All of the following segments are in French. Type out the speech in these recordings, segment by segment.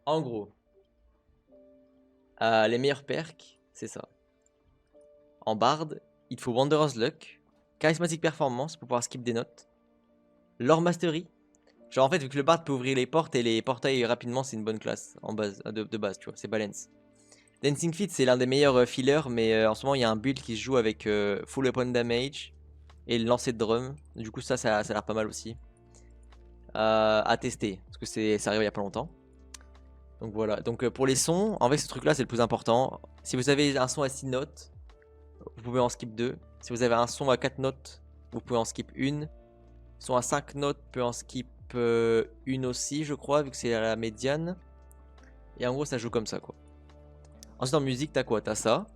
En gros, les meilleurs perks, c'est ça. En Bard, il te faut Wanderer's Luck, Charismatic Performance pour pouvoir skip des notes, Lore Mastery. Genre en fait, vu que le Bard peut ouvrir les portes et les portails rapidement, c'est une bonne classe en base, de base, tu vois, c'est balance. Dancing Feet, c'est l'un des meilleurs fillers, mais en ce moment, il y a un build qui se joue avec Full Weapon Damage et le lancer de drum. Du coup, ça a l'air pas mal aussi. À tester, parce que ça arrive il y a pas longtemps. Donc voilà, donc pour les sons, en fait, ce truc-là, c'est le plus important. Si vous avez un son à 6 notes, vous pouvez en skip 2. Si vous avez un son à 4 notes, vous pouvez en skip une. Son à 5 notes, vous pouvez en skip une aussi, je crois, vu que c'est la médiane. Et en gros, ça joue comme ça, quoi. Ensuite, en musique, t'as quoi? T'as ça.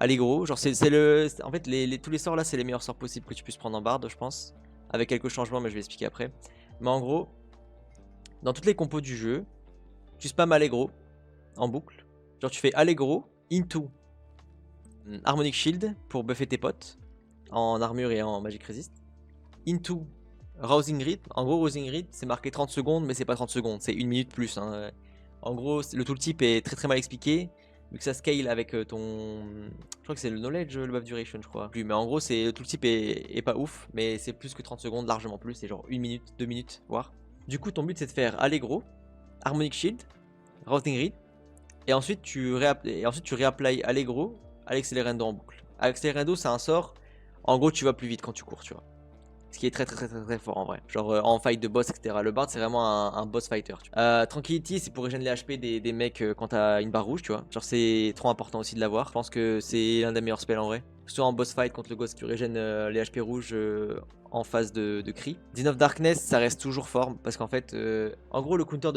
Allegro, genre c'est le... En fait, tous les sorts là, c'est les meilleurs sorts possibles que tu puisses prendre en barde, je pense. Avec quelques changements, mais je vais expliquer après. Mais en gros, dans toutes les compos du jeu, tu spams Allegro en boucle. Genre tu fais Allegro into Harmonic Shield pour buffer tes potes en armure et en Magic Resist. Into Rousing Read. En gros, Rousing Read, c'est marqué 30 secondes, mais c'est pas 30 secondes, c'est 1 minute plus. Hein. En gros, le tooltip est très mal expliqué. Vu que ça scale avec ton... Je crois que c'est le knowledge, le buff duration, je crois. Mais en gros, le tooltip est pas ouf, mais c'est plus que 30 secondes, largement plus. C'est genre 1 minute, 2 minutes, voire. Du coup, ton but, c'est de faire Allegro, Harmonic Shield, Rousing Read, et ensuite tu réapplies Allegro, Accéléréndo en boucle. Accéléréndo, c'est un sort. En gros, tu vas plus vite quand tu cours, tu vois. Ce qui est très fort en vrai. Genre en fight de boss, etc. Le Bard, c'est vraiment un boss fighter. Tranquility, c'est pour régénérer les HP des mecs quand t'as une barre rouge, tu vois. Genre c'est trop important aussi de l'avoir. Je pense que c'est l'un des meilleurs spells en vrai. Surtout en boss fight contre le boss qui régène les HP rouges en phase de cri. Din of Darkness, ça reste toujours fort parce qu'en fait, en gros, le counter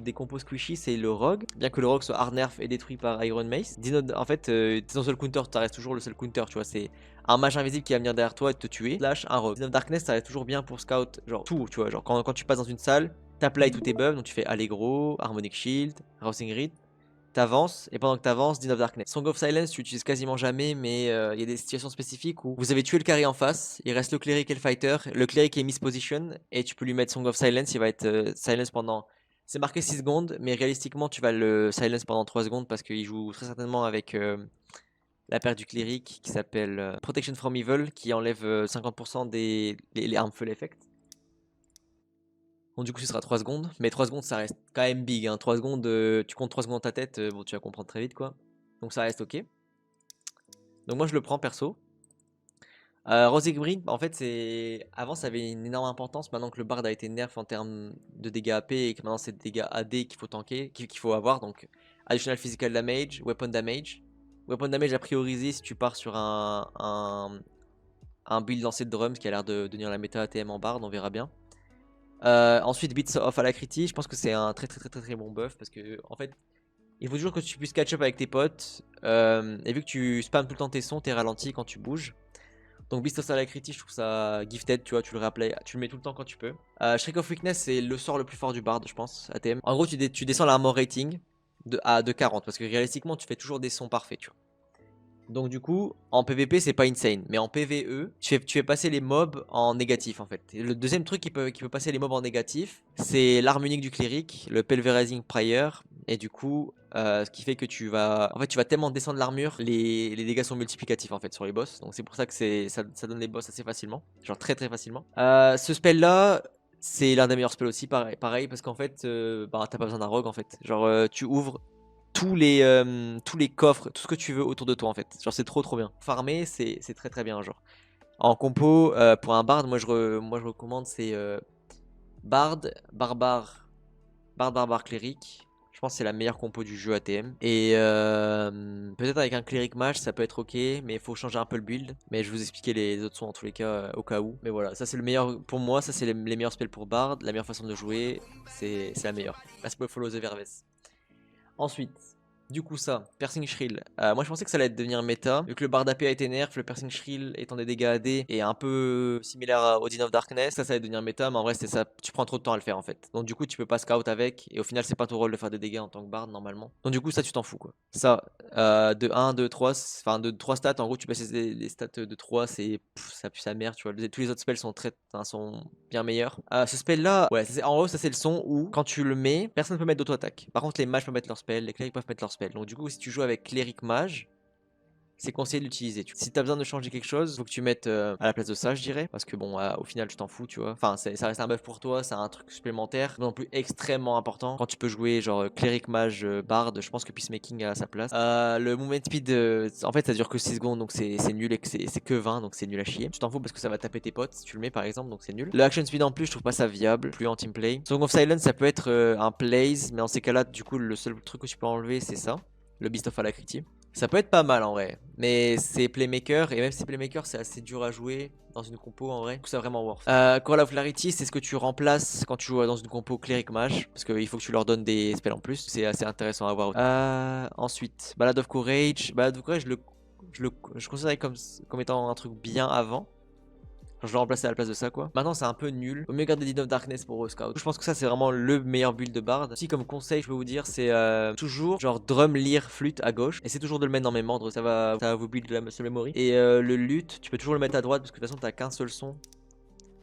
des compos squishy, c'est le rogue. Bien que le rogue soit hard nerf et détruit par Iron Mace. En fait, ton seul counter, ça reste toujours le seul counter, tu vois. C'est un mage invisible qui va venir derrière toi et te tuer, slash un rogue. Din of Darkness, ça reste toujours bien pour scout, genre tout, tu vois. Genre quand tu passes dans une salle, t'applies tous tes buffs, donc tu fais Allegro, Harmonic Shield, Rousing Reed. T'avances, et pendant que t'avances, Din of Darkness. Song of Silence, tu l'utilises quasiment jamais, mais il y a des situations spécifiques où vous avez tué le carry en face, il reste le cleric et le fighter, le cleric est misposition, et tu peux lui mettre Song of Silence, il va être silence pendant... C'est marqué 6 secondes, mais réalistiquement, tu vas le silence pendant 3 secondes, parce qu'il joue très certainement avec la paire du cleric, qui s'appelle Protection from Evil, qui enlève 50% des les harmful effects. Donc du coup ce sera 3 secondes, mais 3 secondes ça reste quand même big, hein. 3 secondes, tu comptes 3 secondes dans ta tête, bon tu vas comprendre très vite quoi. Donc ça reste ok. Donc moi je le prends perso. Rosy Green, en fait c'est... Avant ça avait une énorme importance, maintenant que le bard a été nerf en termes de dégâts AP et que maintenant c'est des dégâts AD qu'il faut tanker, qu'il faut avoir, donc additional physical damage, weapon damage. Weapon damage à prioriser si tu pars sur un build lancé de drums qui a l'air de devenir la méta ATM en bard, on verra bien. Ensuite, Beats of Alacrity, je pense que c'est un très bon buff parce que en fait, il faut toujours que tu puisses catch up avec tes potes. Et vu que tu spams tout le temps tes sons, t'es ralenti quand tu bouges. Donc Beast of Alacrity, je trouve ça gifted, tu vois, tu le replays, tu le mets tout le temps quand tu peux. Shriek of Weakness, c'est le sort le plus fort du bard, je pense, ATM. En gros, tu descends l'armor rating de 40 parce que réalistiquement, tu fais toujours des sons parfaits, tu vois. Donc du coup, en PVP, c'est pas insane. Mais en PVE, tu fais passer les mobs en négatif, en fait. Et le deuxième truc qui peut passer les mobs en négatif, c'est l'arme unique du cleric, le Pulverizing Prayer. Et du coup, ce qui fait que tu vas... En fait, tu vas tellement descendre l'armure, les dégâts sont multiplicatifs, en fait, sur les boss. Donc c'est pour ça que ça donne les boss assez facilement. Genre très facilement. Ce spell-là... C'est l'un des meilleurs spells aussi, pareil parce qu'en fait, bah, t'as pas besoin d'un rogue en fait. Genre, tu ouvres tous les coffres, tout ce que tu veux autour de toi en fait. Genre c'est trop bien. Farmer c'est très bien genre. En compo pour un bard, moi je recommande c'est bard, barbare, cléric. Je pense que c'est la meilleure compo du jeu ATM. Et peut-être avec un cléric mage ça peut être ok, mais il faut changer un peu le build. Mais je vais vous expliquer les autres sons en tous les cas au cas où. Mais voilà, ça c'est le meilleur pour moi, ça c'est les meilleurs spells pour bard, la meilleure façon de jouer, c'est la meilleure. Merci pour follow the Verves. Ensuite, Du coup, ça, Piercing Shrill. Moi, je pensais que ça allait devenir méta. Vu que le Bard AP a été nerf, le Piercing Shrill étant des dégâts AD est un peu similaire à Odin of Darkness. Ça allait devenir méta, mais en vrai, c'est ça. Tu prends trop de temps à le faire en fait. Donc, du coup, tu peux pas scout avec. Et au final, c'est pas ton rôle de faire des dégâts en tant que Bard normalement. Donc, du coup, ça, tu t'en fous quoi. Ça, de 1, 2, 3, enfin, de 3 stats. En gros, tu passes les stats de 3, ça pue sa mère, tu vois. Tous les autres spells sont bien meilleurs. Ce spell là, ouais, en gros, ça c'est le son où quand tu le mets, personne ne peut mettre d'auto-attaque. Par contre, les mages peuvent mettre leur spell, les clérics peuvent mettre leur spell. Donc, du coup, si tu joues avec cléric mage, c'est conseillé de l'utiliser. Si t'as besoin de changer quelque chose, faut que tu mettes à la place de ça, je dirais. Parce que bon, au final, tu t'en fous, tu vois. Enfin, ça reste un buff pour toi, c'est un truc supplémentaire. Non plus extrêmement important. Quand tu peux jouer genre cléric mage bard, je pense que peacemaking a sa place. Le movement speed, en fait, ça dure que 6 secondes, donc c'est nul et que c'est que 20, donc c'est nul à chier. Tu t'en fous parce que ça va taper tes potes si tu le mets par exemple, donc c'est nul. Le action speed en plus, je trouve pas ça viable, plus en team play. Song of Silence, ça peut être un plays, mais en ces cas-là, du coup, le seul truc que tu peux enlever, c'est ça. Le Beast of Alacrity. Ça peut être pas mal en vrai, mais c'est Playmaker, et même si Playmaker c'est assez dur à jouer dans une compo en vrai, donc c'est vraiment worth. Call of Clarity, c'est ce que tu remplaces quand tu joues dans une compo cléric mage, parce qu'il faut que tu leur donnes des spells en plus, c'est assez intéressant à voir. Ensuite, Ballad of Courage, je considère comme étant un truc bien avant. Je l'ai remplacé à la place de ça quoi. Maintenant c'est un peu nul. Au mieux garder Din of Darkness pour Scout. Je pense que ça c'est vraiment le meilleur build de Bard. Si comme conseil je peux vous dire c'est toujours genre drum, lyre, flûte à gauche. Et c'est toujours de le mettre dans mes ordre, ça va vous build la muscle memory. Et le luth, tu peux toujours le mettre à droite parce que de toute façon t'as qu'un seul son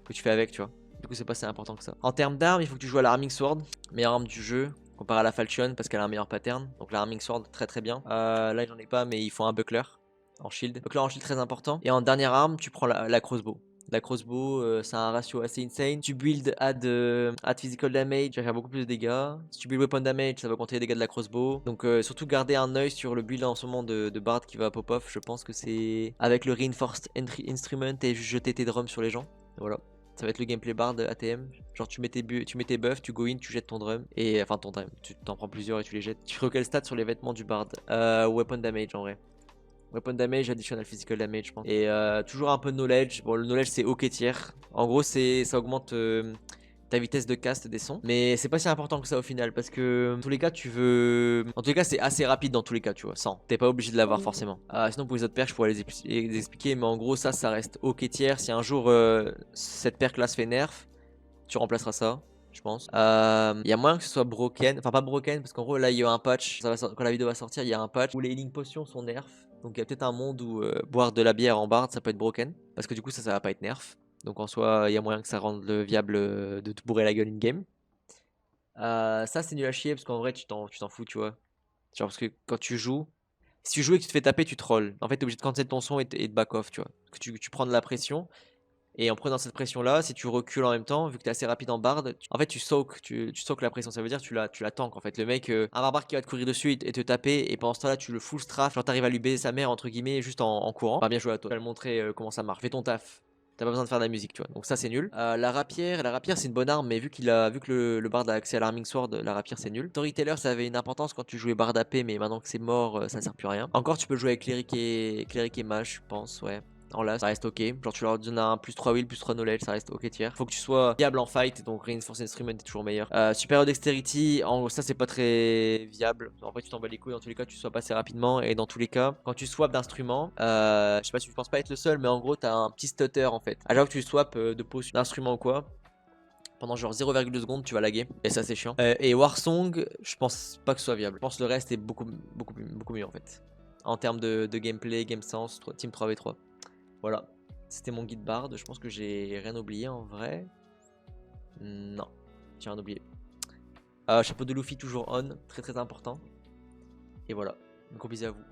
que tu fais avec tu vois. Du coup c'est pas si important que ça. En termes d'armes, il faut que tu joues à la Arming Sword, meilleure arme du jeu. Comparé à la Falchion parce qu'elle a un meilleur pattern. Donc la Arming Sword très très bien. Là j'en ai pas mais il faut un buckler en shield. Buckler en shield très important. Et en dernière arme tu prends la crossbow. La crossbow, c'est un ratio assez insane. Tu build add physical damage, tu vas faire beaucoup plus de dégâts. Si tu build weapon damage, ça va compter les dégâts de la crossbow. Donc surtout garder un œil sur le build en ce moment de Bard qui va pop off. Je pense que c'est avec le Reinforced Entry Instrument et jeter tes drums sur les gens. Voilà. Ça va être le gameplay Bard ATM. Genre tu mets tes buffs, tu go in, tu jettes ton drum. Et enfin ton drum, tu t'en prends plusieurs et tu les jettes. Tu fais quel stat sur les vêtements du Bard. Weapon damage en vrai. Weapon damage, additional physical damage, je pense. Et toujours un peu de knowledge. Bon, le knowledge, c'est OK tier. En gros, ça augmente ta vitesse de cast des sons. Mais c'est pas si important que ça au final. Parce que, dans tous les cas, En tous les cas, c'est assez rapide dans tous les cas, tu vois. Sans. T'es pas obligé de l'avoir forcément. Sinon, pour les autres perks, je pourrais les expliquer. Mais en gros, ça reste OK tier. Si un jour, cette perk là se fait nerf, tu remplaceras ça. Je pense. Il y a moyen que ce soit broken. Enfin, pas broken, parce qu'en gros, là, il y a un patch. Quand la vidéo va sortir, il y a un patch où les healing potions sont nerfs. Donc, il y a peut-être un monde où boire de la bière en bard, ça peut être broken. Parce que du coup, ça va pas être nerf. Donc, en soi, il y a moyen que ça rende viable de te bourrer la gueule in-game. Ça, c'est nul à chier, parce qu'en vrai, tu t'en fous, tu vois. Genre, parce que quand tu joues, si tu joues et que tu te fais taper, tu trolls. En fait, t'es obligé de cancel ton son et de back off, tu vois. Parce que tu prends de la pression. Et en prenant cette pression-là, si tu recules en même temps, vu que tu es assez rapide en bard, en fait tu soaks la pression. Ça veut dire que tu la tankes en fait. Le mec, un barbare qui va te courir dessus et te taper, et pendant ce temps-là, tu le full strafe, genre t'arrives à lui baiser sa mère entre guillemets juste en courant. Bah bien joué à toi. Je vais le montrer comment ça marche. Fais ton taf. T'as pas besoin de faire de la musique, tu vois. Donc ça c'est nul. La rapière c'est une bonne arme, mais vu que le bard a accès à l'arming sword, la rapière c'est nul. Storyteller ça avait une importance quand tu jouais bard AP, mais maintenant que c'est mort, ça sert plus à rien. Encore tu peux jouer avec cléric et mage, je pense, ouais. En là, ça reste ok. Genre, tu leur donnes un plus 3 will, plus 3 knowledge, ça reste ok tier. Faut que tu sois viable en fight, donc Reinforced Instrument est toujours meilleur. Superior Dexterity, en gros, ça c'est pas très viable. En vrai, tu t'en bats les couilles. Dans tous les cas, tu swaps assez rapidement. Et dans tous les cas, quand tu swaps d'instrument, je sais pas si tu penses pas être le seul, mais en gros, t'as un petit stutter en fait. À chaque fois que tu swaps de pause d'instrument ou quoi, pendant genre 0,2 secondes, tu vas laguer. Et ça, c'est chiant. Et Warsong, je pense pas que ce soit viable. Je pense que le reste est beaucoup mieux en fait. En termes de gameplay, game sense, team 3v3. Voilà, c'était mon guide Bard. Je pense que j'ai rien oublié en vrai. Non, j'ai rien oublié. Chapeau de Luffy toujours on, très très important. Et voilà, gros bisous à vous.